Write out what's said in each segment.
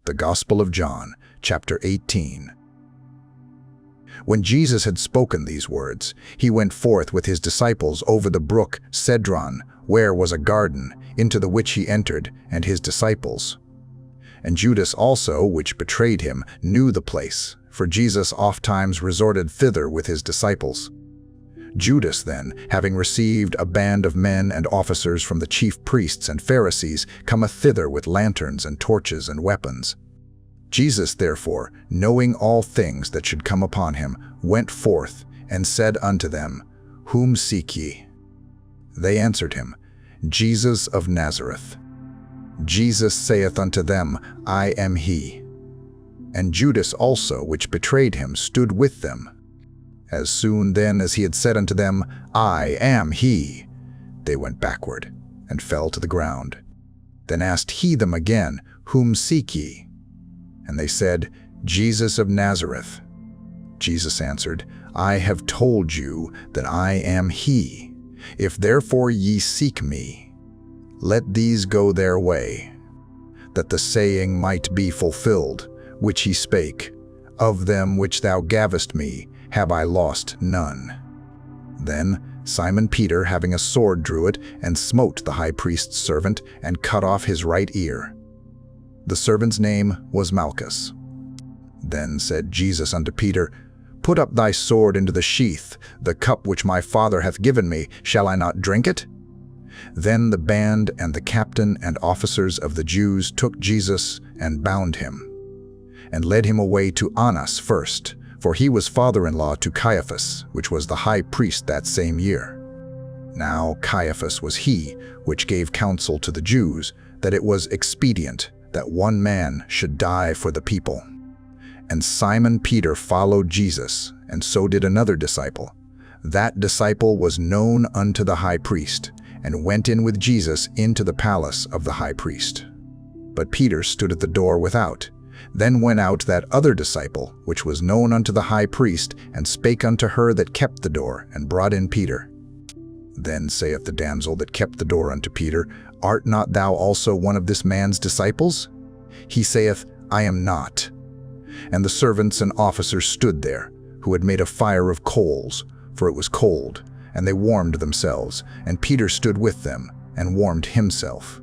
The Gospel of John, chapter 18. When Jesus had spoken these words, he went forth with his disciples over the brook Cedron, where was a garden, into the which he entered, and his disciples. And Judas also, which betrayed him, knew the place, for Jesus ofttimes resorted thither with his disciples. Judas then, having received a band of men and officers from the chief priests and Pharisees, cometh thither with lanterns and torches and weapons. Jesus therefore, knowing all things that should come upon him, went forth, and said unto them, Whom seek ye? They answered him, Jesus of Nazareth. Jesus saith unto them, I am he. And Judas also, which betrayed him, stood with them. As soon then as he had said unto them, I am he, they went backward, and fell to the ground. Then asked he them again, Whom seek ye? And they said, Jesus of Nazareth. Jesus answered, I have told you that I am he. If therefore ye seek me, let these go their way, that the saying might be fulfilled, which he spake, Of them which thou gavest me, have I lost none. Then Simon Peter, having a sword, drew it, and smote the high priest's servant, and cut off his right ear. The servant's name was Malchus. Then said Jesus unto Peter, Put up thy sword into the sheath. The cup which my Father hath given me, shall I not drink it? Then the band and the captain and officers of the Jews took Jesus and bound him, and led him away to Annas first, for he was father-in-law to Caiaphas, which was the high priest that same year. Now Caiaphas was he which gave counsel to the Jews that it was expedient that one man should die for the people. And Simon Peter followed Jesus, and so did another disciple. That disciple was known unto the high priest, and went in with Jesus into the palace of the high priest. But Peter stood at the door without. Then went out that other disciple, which was known unto the high priest, and spake unto her that kept the door, and brought in Peter. Then saith the damsel that kept the door unto Peter, Art not thou also one of this man's disciples? He saith, I am not. And the servants and officers stood there, who had made a fire of coals, for it was cold, and they warmed themselves, and Peter stood with them, and warmed himself.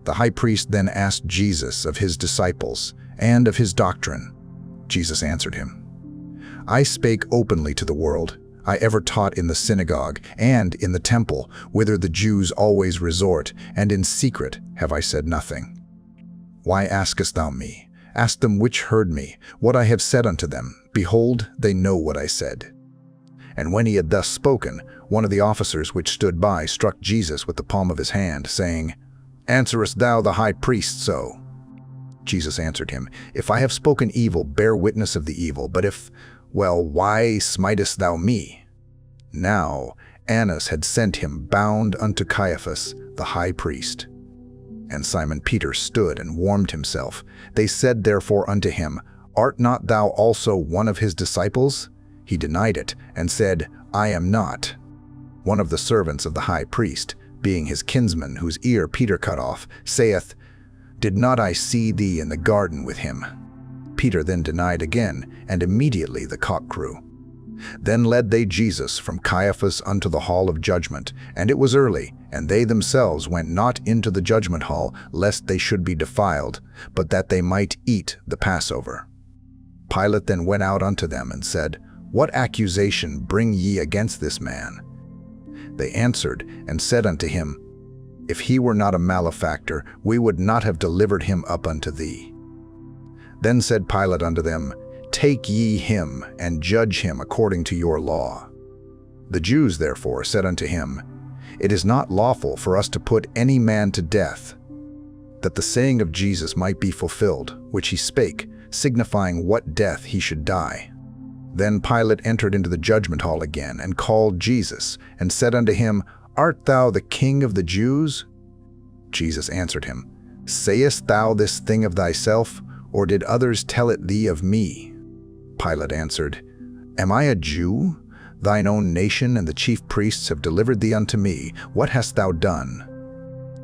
The high priest then asked Jesus of his disciples, and of his doctrine. Jesus answered him, I spake openly to the world. I ever taught in the synagogue, and in the temple, whither the Jews always resort, and in secret have I said nothing. Why askest thou me? Ask them which heard me, what I have said unto them. Behold, they know what I said. And when he had thus spoken, one of the officers which stood by struck Jesus with the palm of his hand, saying, Answerest thou the high priest so? Jesus answered him, If I have spoken evil, bear witness of the evil, but if, well, why smitest thou me? Now Annas had sent him bound unto Caiaphas, the high priest. And Simon Peter stood and warmed himself. They said therefore unto him, Art not thou also one of his disciples? He denied it, and said, I am not. One of the servants of the high priest, being his kinsman, whose ear Peter cut off, saith, Did not I see thee in the garden with him? Peter then denied again, and immediately the cock crew. Then led they Jesus from Caiaphas unto the hall of judgment, and it was early, and they themselves went not into the judgment hall, lest they should be defiled, but that they might eat the Passover. Pilate then went out unto them, and said, What accusation bring ye against this man? They answered and said unto him, If he were not a malefactor, we would not have delivered him up unto thee. Then said Pilate unto them, Take ye him, and judge him according to your law. The Jews therefore said unto him, It is not lawful for us to put any man to death, that the saying of Jesus might be fulfilled, which he spake, signifying what death he should die. Then Pilate entered into the judgment hall again, and called Jesus, and said unto him, Art thou the King of the Jews? Jesus answered him, Sayest thou this thing of thyself, or did others tell it thee of me? Pilate answered, Am I a Jew? Thine own nation and the chief priests have delivered thee unto me. What hast thou done?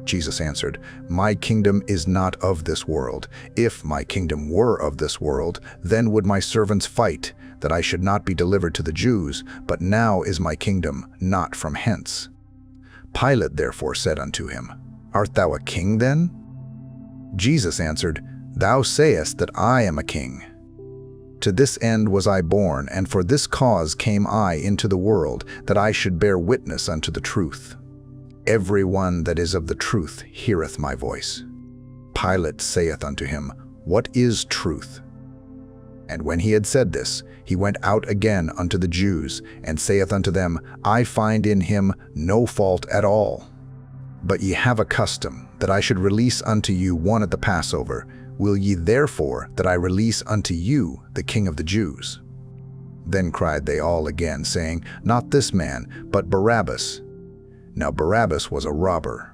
Jesus answered, "My kingdom is not of this world. If my kingdom were of this world, then would my servants fight, that I should not be delivered to the Jews, but now is my kingdom not from hence." Pilate therefore said unto him, "Art thou a king then?" Jesus answered, "Thou sayest that I am a king. To this end was I born, and for this cause came I into the world, that I should bear witness unto the truth. Every one that is of the truth heareth my voice." Pilate saith unto him, "What is truth?" And when he had said this, he went out again unto the Jews, and saith unto them, "I find in him no fault at all. But ye have a custom, that I should release unto you one at the Passover. Will ye therefore that I release unto you the King of the Jews?" Then cried they all again, saying, "Not this man, but Barabbas." Now Barabbas was a robber.